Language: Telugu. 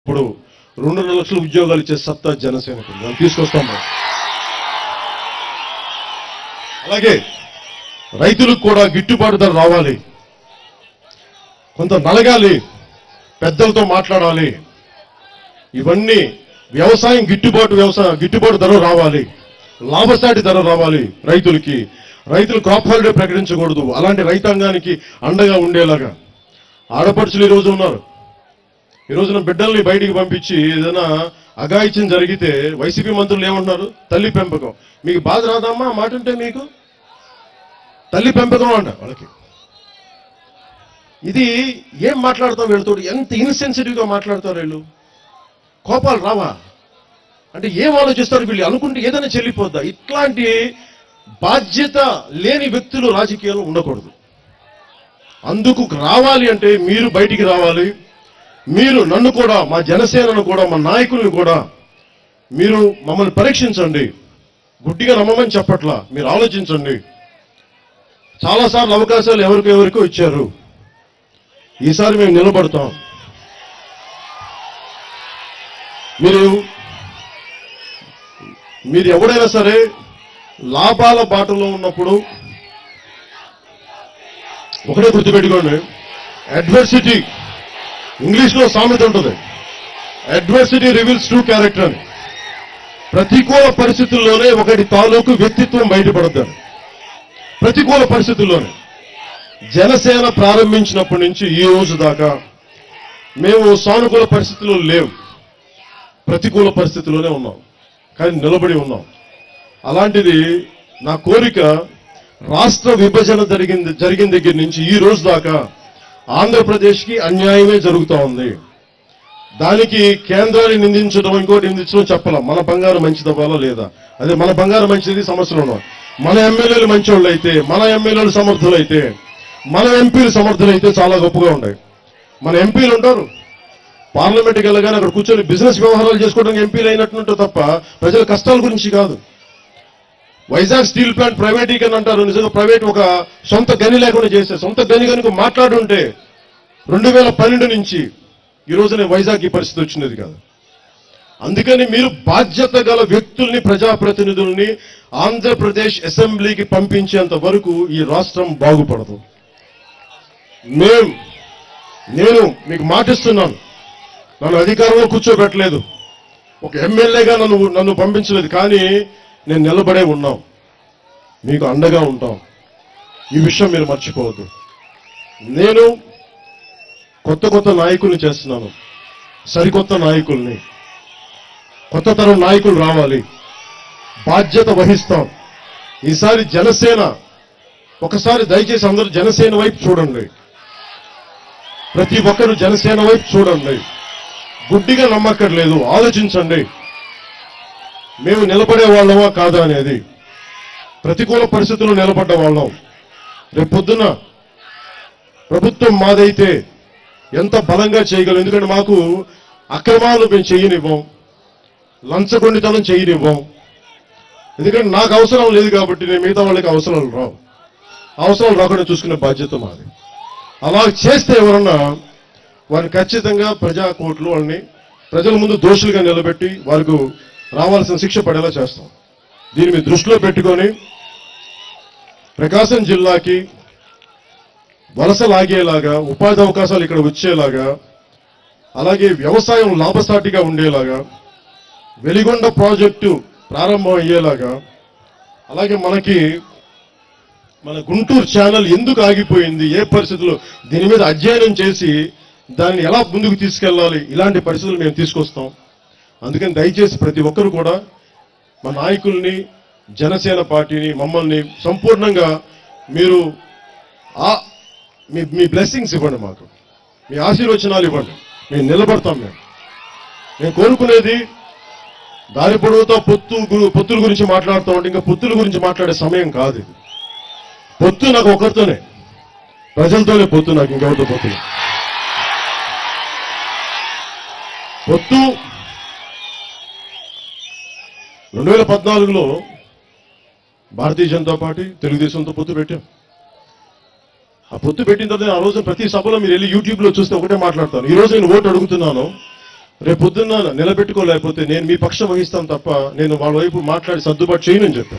ఇప్పుడు 2.5 లక్షల ఉద్యోగాలు ఇచ్చే సత్తా జనసేనకు దాన్ని తీసుకొస్తాం. అలాగే రైతులకు కూడా గిట్టుబాటు ధర రావాలి, కొంత నలగాలి, పెద్దలతో మాట్లాడాలి. ఇవన్నీ వ్యవసాయం గిట్టుబాటు ధర రావాలి, లాభసాటి ధర రావాలి రైతులకి. రైతులు క్రాప్ హాలిడే ప్రకటించకూడదు. అలాంటి రైతాంగానికి అండగా ఉండేలాగా ఆడపడుచులు ఈ రోజు ఉన్నారు. ఈ రోజున బిడ్డల్ని బయటికి పంపించి ఏదైనా అఘాయిత్యం జరిగితే వైసీపీ మంత్రులు ఏమంటున్నారు? తల్లి పెంపకం. మీకు బాధ రాదమ్మా మాట ఉంటే? మీకు తల్లి పెంపకం అంట వాళ్ళకి. ఇది ఏం మాట్లాడతాం వీళ్ళతో? ఎంత ఇన్సెన్సిటివ్గా మాట్లాడతారు వీళ్ళు. కోపాలు రావా అంటే ఏం ఆలోచిస్తారు వీళ్ళు? అనుకుంటే ఏదైనా చెల్లిపోద్దా? ఇట్లాంటి బాధ్యత లేని వ్యక్తులు రాజకీయాలు ఉండకూడదు. అందుకు రావాలి అంటే మీరు బయటికి రావాలి. మీరు నన్ను కూడా, మా జనసేనను కూడా, మా నాయకుల్ని కూడా మీరు మమ్మల్ని పరీక్షించండి. గుడ్డిగా నమ్మమని చెప్పట్లా, మీరు ఆలోచించండి. చాలాసార్లు అవకాశాలు ఎవరికో ఇచ్చారు. ఈసారి మేము నిలబడతాం. మీరు ఎవరైనా సరే లాభాల బాటలో ఉన్నప్పుడు ఒకటే గుర్తుపెట్టుకోండి, అడ్వర్సిటీ, ఇంగ్లీష్లో సామెత ఉంటుంది, అడ్వర్సిటీ రివీల్స్ ట్రూ క్యారెక్టర్ అని. ప్రతికూల పరిస్థితుల్లోనే ఒకటి తాలూకు వ్యక్తిత్వం బయటపడతాడు. ప్రతికూల పరిస్థితుల్లోనే. జనసేన ప్రారంభించినప్పటి నుంచి ఈ రోజు దాకా మేము సానుకూల పరిస్థితుల్లో లేవు, ప్రతికూల పరిస్థితుల్లోనే ఉన్నాం, కానీ నిలబడి ఉన్నాం. అలాంటిది నా కోరిక, రాష్ట్ర విభజన జరిగిన దగ్గర నుంచి ఈ రోజు దాకా ఆంధ్రప్రదేశ్కి అన్యాయమే జరుగుతూ ఉంది. దానికి కేంద్రాన్ని నిందించడం, ఇంకోటి నిందించడం చెప్పాల. మన బంగారం మంచిదవ్వాలా లేదా? అదే మన బంగారం మంచిది సమస్యలు ఉన్నాం. మన ఎమ్మెల్యేలు మంచోళ్ళు అయితే, మన ఎమ్మెల్యేలు సమర్థులైతే, మన ఎంపీలు సమర్థులైతే చాలా గొప్పగా ఉంటాయి. మన ఎంపీలు ఉంటారు, పార్లమెంట్కి వెళ్ళగానే అక్కడ కూర్చొని బిజినెస్ వ్యవహారాలు చేసుకోవడానికి ఎంపీలు అయినట్టుంటే తప్ప ప్రజల కష్టాల గురించి కాదు. వైజాగ్ స్టీల్ ప్లాంట్ ప్రైవేటీకరణ అంటారు. నిజంగా ప్రైవేట్ ఒక సొంత గని లేకుండా చేసే, సొంత గని కనుక మాట్లాడుంటే 2012 నుంచి ఈ రోజునే వైజాగ్ ఈ పరిస్థితి వచ్చినది కాదు. అందుకని మీరు బాధ్యత గల వ్యక్తుల్ని, ప్రజాప్రతినిధుల్ని ఆంధ్రప్రదేశ్ అసెంబ్లీకి పంపించేంత వరకు ఈ రాష్ట్రం బాగుపడదు. నేను మీకు మాటిస్తున్నాను, నన్ను అధికారంలో కూర్చోబెట్టలేదు, ఒక ఎమ్మెల్యేగా నన్ను పంపించలేదు, కానీ నేను నిలబడే ఉన్నాం, మీకు అండగా ఉంటాం. ఈ విషయం మీరు మర్చిపోవద్దు. నేను కొత్త నాయకుల్ని చేస్తున్నాను, సరికొత్త నాయకుల్ని, కొత్త తరం నాయకులు రావాలి, బాధ్యత వహిస్తాం. ఈసారి జనసేన, ఒకసారి దయచేసి అందరూ జనసేన వైపు చూడండి, ప్రతి ఒక్కరు జనసేన వైపు చూడండి. గుడ్డిగా నమ్మక్కర్లేదు, ఆలోచించండి. మేము నిలబడే వాళ్ళమా కాదా అనేది. ప్రతికూల పరిస్థితుల్లో నిలబడ్డ వాళ్ళం. రేపొద్దున ప్రభుత్వం మాదైతే ఎంత బలంగా చేయగలం. ఎందుకంటే మాకు అక్రమాలు మేము చేయనివ్వం, లంచగొండితనం చేయనివ్వం. ఎందుకంటే నాకు అవసరం లేదు కాబట్టి నేను మిగతా వాళ్ళకి అవసరాలు రావు. అవసరాలు రాకుండా చూసుకునే బాధ్యత మాది. అలా చేస్తే ఎవరన్నా వారిని ఖచ్చితంగా ప్రజా కోర్టులో వాళ్ళని ప్రజల ముందు దోషులుగా నిలబెట్టి వారికి రావాల్సిన శిక్ష పడేలా చేస్తాం. దీన్ని మీరు దృష్టిలో పెట్టుకొని ప్రకాశం జిల్లాకి వలస లాగేలాగా, ఉపాధి అవకాశాలు ఇక్కడ వచ్చేలాగా, అలాగే వ్యవసాయం లాభసాటిగా ఉండేలాగా, వెలిగొండ ప్రాజెక్టు ప్రారంభం అయ్యేలాగా, అలాగే మన గుంటూరు ఛానల్ ఎందుకు ఆగిపోయింది, ఏ పరిస్థితుల్లో, దీని మీద అధ్యయనం చేసి దాన్ని ఎలా ముందుకు తీసుకెళ్లాలి, ఇలాంటి పరిస్థితులు మేము తీసుకొస్తాం. అందుకని దయచేసి ప్రతి ఒక్కరు కూడా మా నాయకుల్ని, జనసేన పార్టీని, మమ్మల్ని సంపూర్ణంగా మీరు మీ బ్లెస్సింగ్స్ ఇవ్వండి, మాకు మీ ఆశీర్వచనాలు ఇవ్వండి. మేము నిలబడతాం. మేము కోరుకునేది దారి పొడవుతో పొత్తుల గురించి మాట్లాడుతూ ఉంటే ఇంకా పొత్తుల గురించి మాట్లాడే సమయం కాదు ఇది. పొత్తు నాకు ఒకరితోనే, ప్రజలతోనే పొత్తు, నాకు ఇంకెవరితో పొత్తు. పొత్తు 2014లో భారతీయ జనతా పార్టీ తెలుగుదేశంతో పొత్తు పెట్టాం. ఆ పొత్తు పెట్టిన తర్వాత ఆ రోజు ప్రతి సభలో మీరు వెళ్ళి యూట్యూబ్లో చూస్తే ఒకటే మాట్లాడతాను. ఈ రోజు నేను ఓటు అడుగుతున్నాను, రేపొద్దున్న నిలబెట్టుకోలేకపోతే నేను మీ పక్షం వహిస్తాను తప్ప నేను వాళ్ళ వైపు మాట్లాడి సర్దుబాటు చేయనని చెప్పాను.